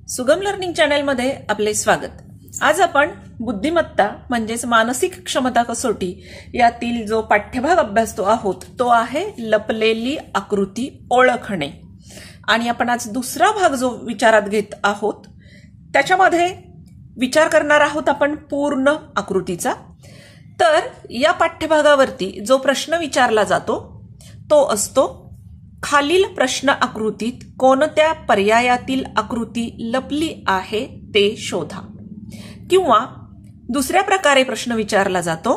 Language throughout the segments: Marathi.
सुगम लर्निंग चॅनलमध्ये आपले स्वागत। आज आपण बुद्धिमत्ता म्हणजेच मानसिक क्षमता कसोटी यातील जो पाठ्यभाग अभ्यासतो आहोत तो आहे लपलेली आकृती ओळखणे। आणि आपण आज दुसरा भाग जो विचारात घेत आहोत त्याच्यामध्ये विचार करणार आहोत आपण पूर्ण आकृतीचा। तर या पाठ्यभागावरती जो प्रश्न विचारला जातो तो असतो, खालील प्रश्न आकृतीत कोणत्या पर्यायातील आकृती लपली आहे ते शोधा। किंवा दुसऱ्या प्रकारे प्रश्न विचारला जातो,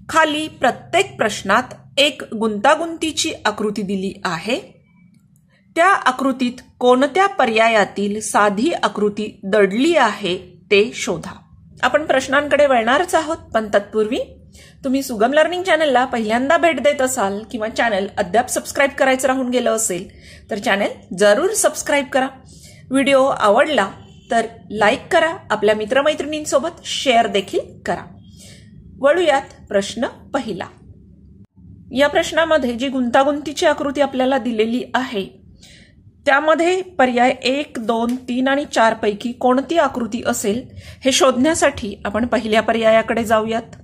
खाली प्रत्येक प्रश्नात एक गुंतागुंतीची आकृती दिली आहे, त्या आकृतीत कोणत्या पर्यायातील साधी आकृती दडली आहे ते शोधा। आपण प्रश्नांकडे वळणारच आहोत, पण तत्पूर्वी तुम्ही सुगम लर्निंग चॅनलला पहिल्यांदा भेट देत असाल किंवा चॅनल अद्याप सबस्क्राइब करायचं राहून गेलं असेल तर चॅनल जरूर सबस्क्राइब करा। व्हिडिओ आवडला तर लाईक करा, आपल्या मित्रमैत्रिणींसोबत शेअर देखील करा। वळूयात प्रश्न पहिला। या प्रश्नामध्ये जी गुंतागुंतीची आकृती आपल्याला दिलेली आहे त्यामध्ये पर्याय 1, 2, 3 आणि 4 पैकी कोणती आकृती असेल हे शोधण्यासाठी आपण पहिल्या पर्यायाकडे जाऊयात।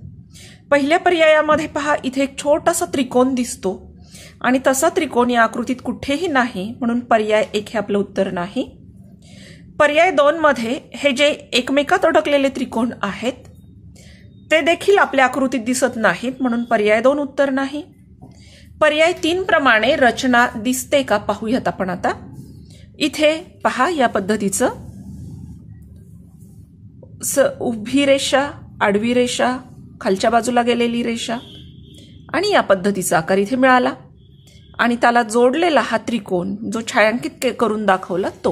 पहिल्या पर्यायामध्ये पहा, इथे एक छोटासा त्रिकोण दिसतो आणि तसा त्रिकोण या आकृतीत कुठेही नाही, म्हणून पर्याय 1 हे आपलं उत्तर नाही। पर्याय 2 मध्ये हे जे एकमेकात अडकलेले त्रिकोण आहेत ते देखील आपल्या आकृतीत दिसत नाहीत, म्हणून पर्याय 2 उत्तर नाही। पर्याय 3 प्रमाणे रचना दिसते का पाहूयात आपण आता। इथे पहा, या पद्धतीचं उभी रेषा, आडवी रेषा, खालच्या बाजूला गेलेली रेषा आणि या पद्धतीचा आकार इथे मिळाला आणि त्याला जोडलेला हा त्रिकोण जो छायांकित करून दाखवला तो,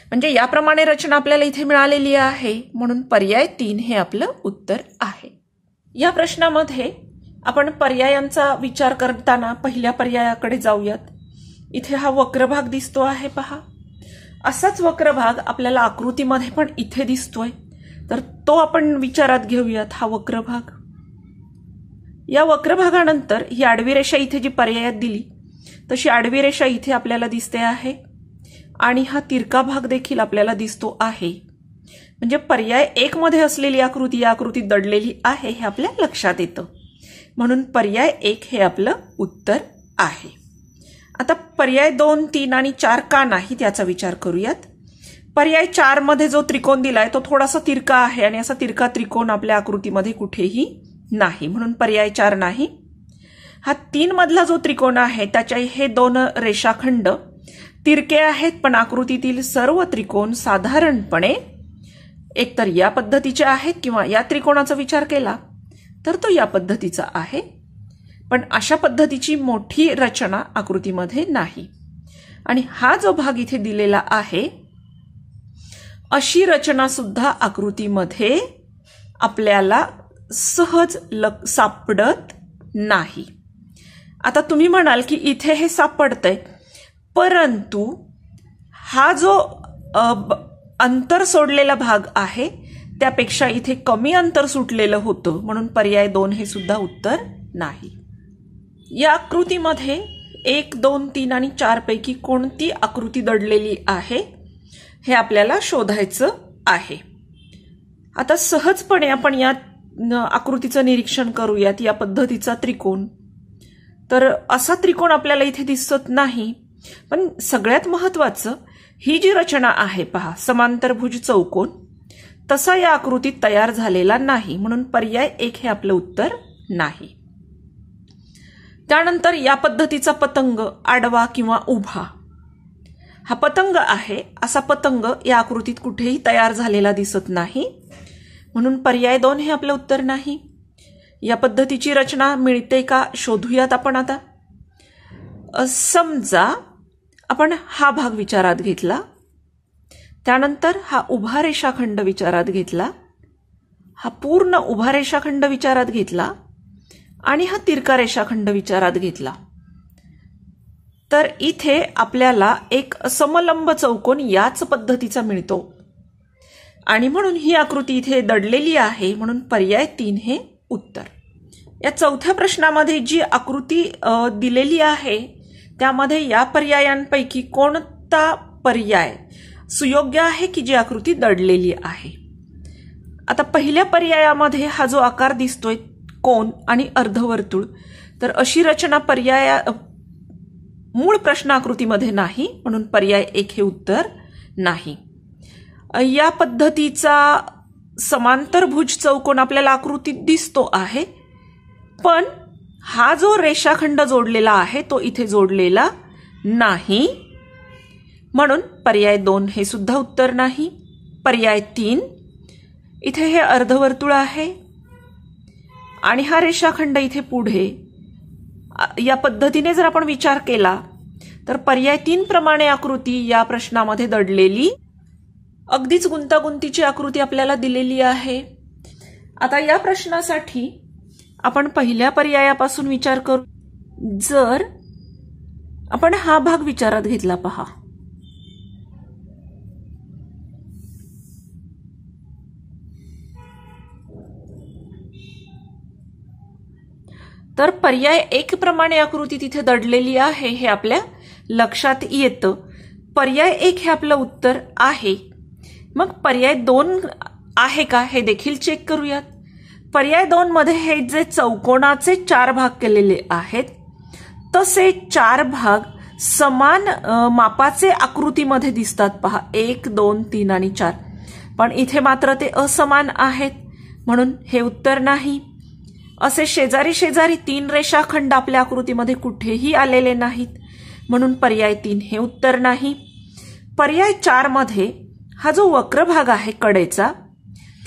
म्हणजे याप्रमाणे रचना आपल्याला इथे मिळालेली आहे, म्हणून पर्याय 3 हे आपलं उत्तर आहे। या प्रश्नामध्ये आपण पर्यायांचा विचार करताना पहिल्या पर्यायाकडे जाऊयात। इथे हा वक्रभाग दिसतो आहे पहा, असाच वक्रभाग आपल्याला आकृतीमध्ये पण इथे दिसतोय, तर तो आपण विचारात घेऊयात। हा वक्रभाग, या वक्रभागानंतर ही आडवी रेषा इथे जी पर्यायात दिली तशी आडवी रेषा इथे आपल्याला दिसते आहे आणि हा तिरका भाग देखील आपल्याला दिसतो आहे, म्हणजे पर्याय 1 मध्ये असलेली आकृती या आकृतीत दडलेली आहे हे आपल्या लक्षात येतं, म्हणून पर्याय 1 हे आपलं उत्तर आहे। आता पर्याय 2, 3 आणि 4 का नाही त्याचा विचार करूयात। पर्याय 4 मध्ये जो त्रिकोण दिलाय तो थोडासा तिरका आहे आणि असा तिरका त्रिकोण आपल्या आकृतीमध्ये कुठेही नाही, म्हणून पर्याय 4 नाही। हा 3 मधला जो त्रिकोण आहे त्याच्या हे 2 रेषाखंड तिरके आहेत, पण आकृतीतील सर्व त्रिकोण साधारणपणे एकतर या पद्धतीचे आहेत किंवा या त्रिकोणाचा विचार केला तर तो या पद्धतीचा आहे, पण अशा पद्धतीची मोठी रचना आकृतीमध्ये नाही। आणि हा जो भाग इथे दिलेला आहे अशी रचना सुद्धा आकृतीमध्ये आपल्याला सहज सापडत नाही। आता तुम्ही म्हणाल की इथे हे सापडतंय, परंतु हा जो अंतर सोडलेला भाग आहे त्यापेक्षा इथे कमी अंतर सुटलेलं होतं, म्हणून पर्याय 2 हे सुद्धा उत्तर नाही। या आकृतीमध्ये 1, 2, 3 आणि 4 पैकी कोणती आकृती दडलेली आहे हे आपल्याला शोधायचं आहे। आता सहजपणे आपण या आकृतीचं निरीक्षण करूयात। या पद्धतीचा त्रिकोण, तर असा त्रिकोण आपल्याला इथे दिसत नाही, पण सगळ्यात महत्वाचं ही जी रचना आहे पहा, समांतरभुज चौकोन, तसा या आकृतीत तयार झालेला नाही, म्हणून पर्याय 1 हे आपलं उत्तर नाही। त्यानंतर या पद्धतीचा पतंग, आडवा किंवा उभा, हा पतंग आहे, असा पतंग या आकृतीत कुठेही तयार झालेला दिसत नाही, म्हणून पर्याय 2 हे आपलं उत्तर नाही। या पद्धतीची रचना मिळते का शोधूयात आपण आता। समजा आपण हा भाग विचारात घेतला, त्यानंतर हा उभा रेषाखंड विचारात घेतला, हा पूर्ण उभा रेषाखंड विचारात घेतला आणि हा तिरका रेषाखंड विचारात घेतला, तर इथे आपल्याला एक समलंब चौकोन याच पद्धतीचा मिळतो आणि म्हणून ही आकृती इथे दडलेली आहे, म्हणून पर्याय 3 हे उत्तर। या चौथ्या प्रश्नामध्ये जी आकृती दिलेली आहे त्यामध्ये या पर्यायांपैकी कोणता पर्याय सुयोग्य आहे की जी आकृती दडलेली आहे. आता पहिल्या पर्यायामध्ये हा जो आकार दिसतोय कोन आणि अर्धवर्तुळ, तर अशी रचना मूळ प्रश्न आकृतीमध्ये नाही, म्हणून पर्याय 1 हे उत्तर नाही. या पद्धतीचा समांतरभुज चौकोन आपल्याला आकृतीत दिसतो आहे, पण हा जो रेषाखंड जोडलेला आहे तो इथे जोडलेला नाही, म्हणून पर्याय 2 हे सुद्धा उत्तर नाही. पर्याय 3, इथे हे अर्धवर्तुळ आहे आणि हा रेषाखंड इथे पुढे. या पद्धतीने जर आपण विचार केला तर पर्याय 3 प्रमाणे आकृती या प्रश्नामध्ये दडलेली अगदीच गुंतागुंतीची आकृती आपल्याला दिलेली आहे. आता या प्रश्नासाठी आपण पहिल्या पर्यायापासून विचार करू. जर आपण हा भाग विचारात घेतला, पहा, तर पर्याय 1 प्रमाणे आकृती तिथे दडलेली आहे हे आपल्या लक्षात येतं. पर्याय 1 हे आपलं उत्तर आहे. मग पर्याय 2 आहे का हे देखील चेक करूयात. पर्याय 2 मध्ये हे जे चौकोनाचे 4 भाग केलेले आहेत, तसे 4 भाग समान मापाचे आकृतीमध्ये दिसतात. पहा, 1, 2, 3 आणि 4. पण इथे मात्र ते असमान आहेत, म्हणून हे उत्तर नाही. असे शेजारी शेजारी 3 रेषाखंड आपल्या आकृतीमध्ये कुठेही आलेले नाहीत, म्हणून पर्याय 3 हे उत्तर नाही. पर्याय 4 मध्ये हा जो वक्र भाग आहे कडेचा,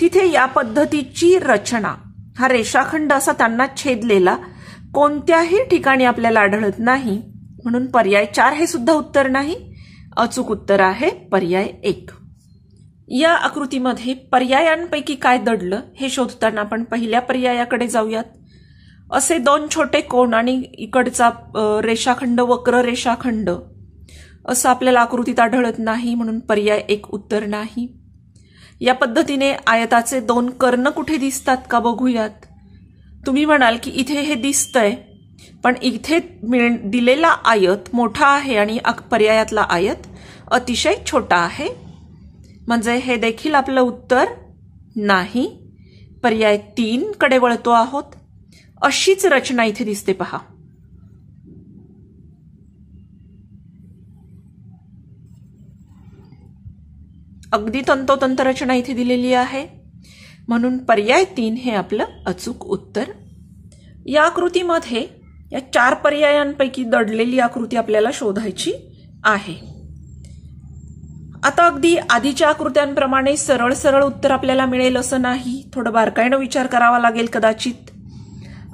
तिथे या पद्धतीची रचना, हा रेषाखंड असा त्यांना छेदलेला कोणत्याही ठिकाणी आपल्याला आढळत नाही, म्हणून पर्याय 4 हे सुद्धा उत्तर नाही. अचूक उत्तर आहे पर्याय 1. या आकृतीमध्ये पर्यायांपैकी काय दडलं हे शोधताना आपण पहिल्या पर्यायाकडे जाऊयात. असे 2 छोटे कोन आणि इकडचा रेषाखंड, वक्र रेषाखंड, असं आपल्याला आकृतीत आढळत नाही, म्हणून पर्याय 1 उत्तर नाही. या पद्धतीने आयताचे 2 कर्ण कुठे दिसतात का बघूयात. तुम्ही म्हणाल की इथे हे दिसतंय, पण इथे दिलेला आयत मोठा आहे आणि पर्यायातला आयत अतिशय छोटा आहे, म्हणजे हे देखील आपलं उत्तर नाही. पर्याय 3 कडे वळतो आहोत. अशीच रचना इथे दिसते, पहा. अगदी तंतोतंत रचना इथे दिलेली आहे, म्हणून पर्याय 3 हे आपलं अचूक उत्तर. या आकृतीमध्ये या 4 पर्यायांपैकी दडलेली आकृती आपल्याला शोधायची आहे. आता अगदी आधीच्या आकृत्यांप्रमाणे सरळ सरळ उत्तर आपल्याला मिळेल असं नाही, थोडं बारकाईनं विचार करावा लागेल कदाचित.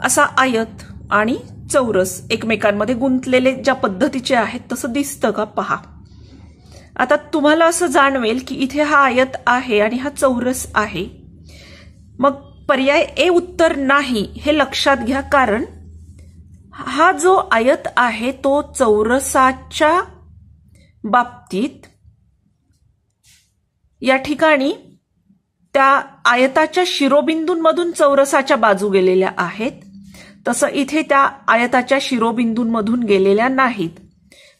असा आयत आणि चौरस एकमेकांमध्ये गुंतलेले ज्या पद्धतीचे आहेत तसं दिसतं का, पहा. आता तुम्हाला असं जाणवेल की इथे हा आयत आहे आणि हा चौरस आहे, मग पर्याय ए उत्तर नाही हे लक्षात घ्या, कारण हा जो आयत आहे तो चौरसाच्या बाबतीत या ठिकाणी त्या आयताच्या शिरोबिंदूंमधून चौरसाच्या बाजू गेलेल्या आहेत, तसं इथे त्या आयताच्या शिरोबिंदूंमधून गेलेल्या नाहीत,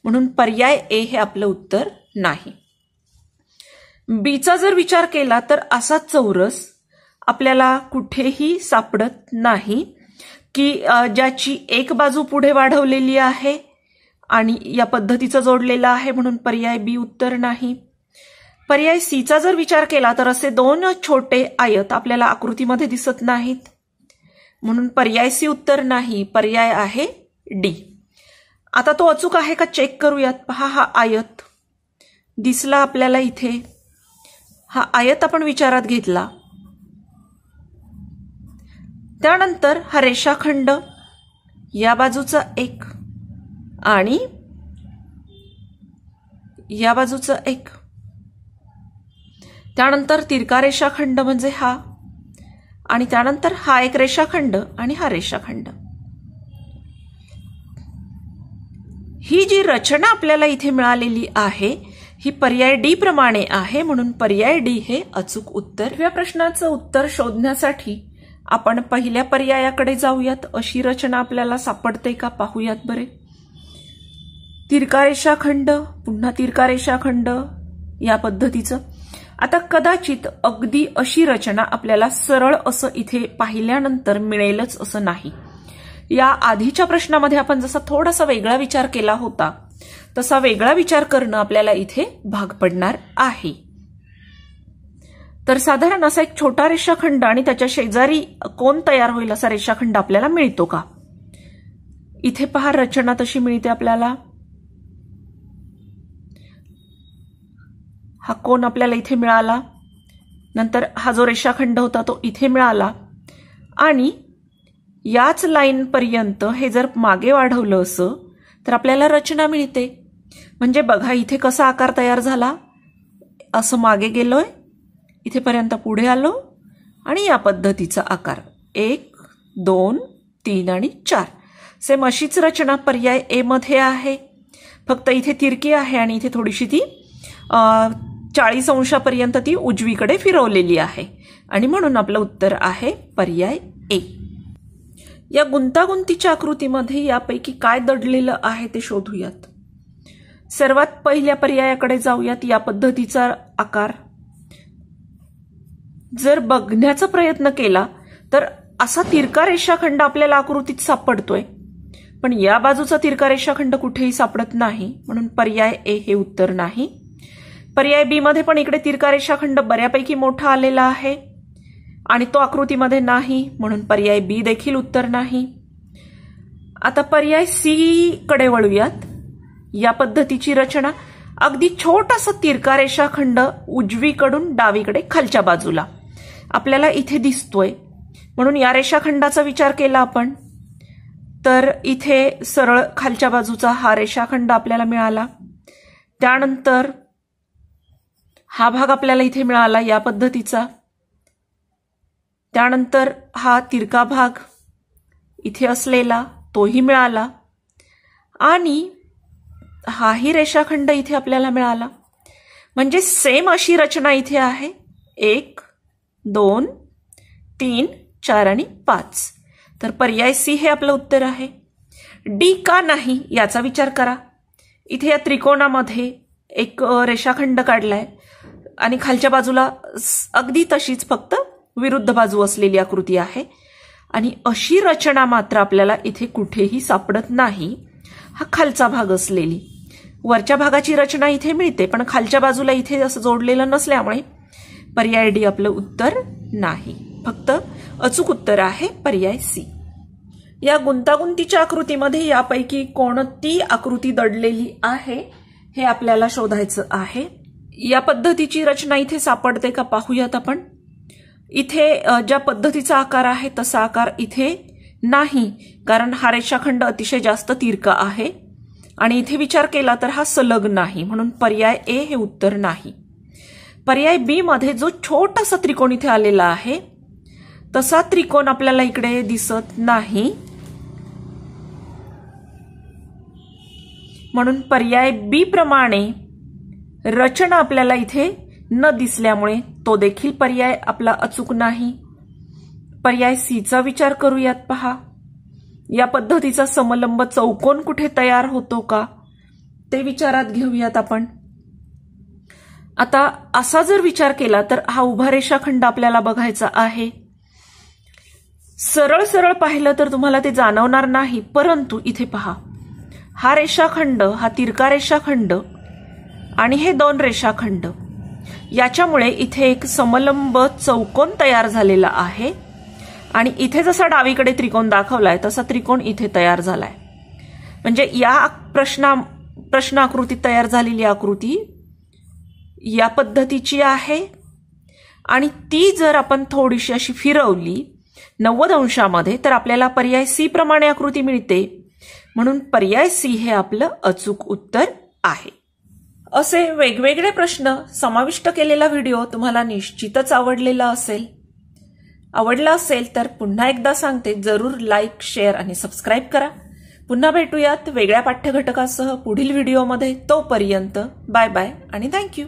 म्हणून पर्याय ए हे आपलं उत्तर नाही. बीचा जर विचार केला तर असा चौरस आपल्याला कुठेही सापडत नाही की ज्याची एक बाजू पुढे वाढवलेली आहे आणि या पद्धतीचं जोडलेलं आहे, म्हणून पर्याय बी उत्तर नाही. पर्याय सीचा जर विचार केला तर असे 2 छोटे आयत आपल्याला आकृतीमध्ये दिसत नाहीत, म्हणून पर्याय सी उत्तर नाही. पर्याय आहे डी. आता तो अचूक आहे का चेक करूयात. पहा, हा आयत दिसला आपल्याला इथे. हा आयत आपण विचारात घेतला, त्यानंतर हा रेषाखंड, या बाजूचा 1 आणि या बाजूचा 1, त्यानंतर तिरका रेषाखंड म्हणजे हा, आणि त्यानंतर हा एक रेषाखंड आणि हा रेषाखंड. ही जी रचना आपल्याला इथे मिळालेली आहे ही पर्याय डी प्रमाणे आहे, म्हणून पर्याय डी हे अचूक उत्तर. या प्रश्नाचं उत्तर शोधण्यासाठी आपण पहिल्या पर्यायाकडे जाऊयात. अशी रचना आपल्याला सापडते का पाहूयात बरे. तिरका रेषाखंड, पुन्हा तिरका रेषाखंड, या पद्धतीचं. आता कदाचित अगदी अशी रचना आपल्याला सरळ असं इथे पाहिल्यानंतर मिळेलच असं नाही. या आधीच्या प्रश्नामध्ये आपण जसा थोडासा वेगळा विचार केला होता तसा वेगळा विचार करणं आपल्याला इथे भाग पडणार आहे. तर साधारण असा एक छोटा रेषाखंड आणि त्याच्या शेजारी कोण तयार होईल असा रेषाखंड आपल्याला मिळतो का? इथे पहा रचना तशी मिळते आपल्याला. हा कोण आपल्याला इथे मिळाला, नंतर हा जो रेषाखंड होता तो इथे मिळाला आणि याच लाईन पर्यंत हे जर मागे वाढवलं असं तर आपल्याला रचना मिळते. म्हणजे बघा इथे कसा आकार तयार झाला, असं मागे गेलोय, इथेपर्यंत पुढे आलो आणि या पद्धतीचा आकार 1, 2, 3 आणि 4. सेम अशीच रचना पर्याय ए मध्ये आहे, फक्त इथे तिरकी आहे आणि इथे थोडीशी ती 40 अंशापर्यंत ती उजवीकडे फिरवलेली आहे आणि म्हणून आपलं उत्तर आहे पर्याय ए. या गुंतागुंतीच्या आकृतीमध्ये यापैकी काय दडलेलं आहे ते शोधूयात. सर्वात पहिल्या पर्यायाकडे जाऊयात. या पद्धतीचा आकार जर बघण्याचा प्रयत्न केला तर असा तिरका रेषाखंड आपल्याला आकृतीत सापडतोय, पण या बाजूचा तिरका रेषाखंड कुठेही सापडत नाही, म्हणून पर्याय ए हे उत्तर नाही. पर्याय बी मध्ये पण इकडे तिरका रेषाखंड बऱ्यापैकी मोठा आलेला आहे आणि तो आकृतीमध्ये नाही, म्हणून पर्याय बी देखील उत्तर नाही. आता पर्याय सी कडे वळूयात. या पद्धतीची रचना, अगदी छोटासा तिरका रेषाखंड उजवीकडून डावीकडे खालच्या बाजूला आपल्याला इथे दिसतोय, म्हणून या रेषाखंडाचा विचार केला आपण तर इथे सरळ खालच्या बाजूचा हा रेषाखंड आपल्याला मिळाला. त्यानंतर हा भाग आपल्याला इथे मिळाला या पद्धतीचा. त्यानंतर हा तिरका भाग इथे असलेला तोही मिळाला आणि हाही रेषाखंड इथे आपल्याला मिळाला. म्हणजे सेम अशी रचना इथे आहे. 1, 2, 3, 4 आणि 5. तर पर्याय सी हे आपलं उत्तर आहे. डी का नाही याचा विचार करा. इथे या त्रिकोणामध्ये एक रेषाखंड काढलाय आणि खालच्या बाजूला अगदी तशीच फक्त विरुद्ध बाजू असलेली आकृती आहे आणि अशी रचना मात्र आपल्याला इथे कुठेही सापडत नाही. हा खालचा भाग असलेली, वरच्या भागाची रचना इथे मिळते पण खालच्या बाजूला इथे असं जोडलेलं नसल्यामुळे पर्याय डी आपलं उत्तर नाही. फक्त अचूक उत्तर आहे पर्याय सी. या गुंतागुंतीच्या आकृतीमध्ये यापैकी कोणती आकृती दडलेली आहे हे आपल्याला शोधायचं आहे. या पद्धतीची रचना इथे सापडते का पाहूयात आपण. इथे ज्या पद्धतीचा आकार आहे तसा आकार इथे नाही, कारण हा रेषाखंड अतिशय जास्त तिरका आहे आणि इथे विचार केला तर हा सलग नाही, म्हणून पर्याय ए हे उत्तर नाही. पर्याय बी मध्ये जो छोटासा त्रिकोण इथे आलेला आहे तसा त्रिकोण आपल्याला इकडे दिसत नाही, म्हणून पर्याय बी प्रमाणे रचना आपल्याला इथे न दिसल्यामुळे तो देखील पर्याय आपला अचूक नाही. पर्याय सी चा विचार करूयात. पहा, या पद्धतीचा समलंब चौकोन कुठे तयार होतो का ते विचारात घेऊयात आपण. आता असा जर विचार केला तर हा उभा रेषाखंड आपल्याला बघायचा आहे. सरळ सरळ पाहिलं तर तुम्हाला ते जाणवणार नाही, परंतु इथे पहा, हा रेषाखंड, हा तिरका रेषाखंड आणि हे 2 रेषाखंड याच्यामुळे इथे एक समलंब चौकोन तयार झालेला आहे आणि इथे जसा डावीकडे त्रिकोण दाखवलाय तसा त्रिकोण इथे तयार झालाय. म्हणजे या प्रश्न आकृतीत तयार झालेली आकृती या पद्धतीची आहे आणि ती जर आपण थोडीशी अशी फिरवली 90 अंशामध्ये तर आपल्याला पर्याय सी प्रमाणे आकृती मिळते, म्हणून पर्याय सी हे आपलं अचूक उत्तर आहे. असे वेगवेगळे प्रश्न समाविष्ट केलेला व्हिडिओ तुम्हाला निश्चितच आवडलेला असेल. आवडला असेल तर पुन्हा एकदा सांगते, जरूर लाईक, शेअर आणि सबस्क्राईब करा. पुन्हा भेटूयात वेगळ्या पाठ्यघटकासह पुढील व्हिडिओमध्ये. तोपर्यंत बाय बाय आणि थँक्यू.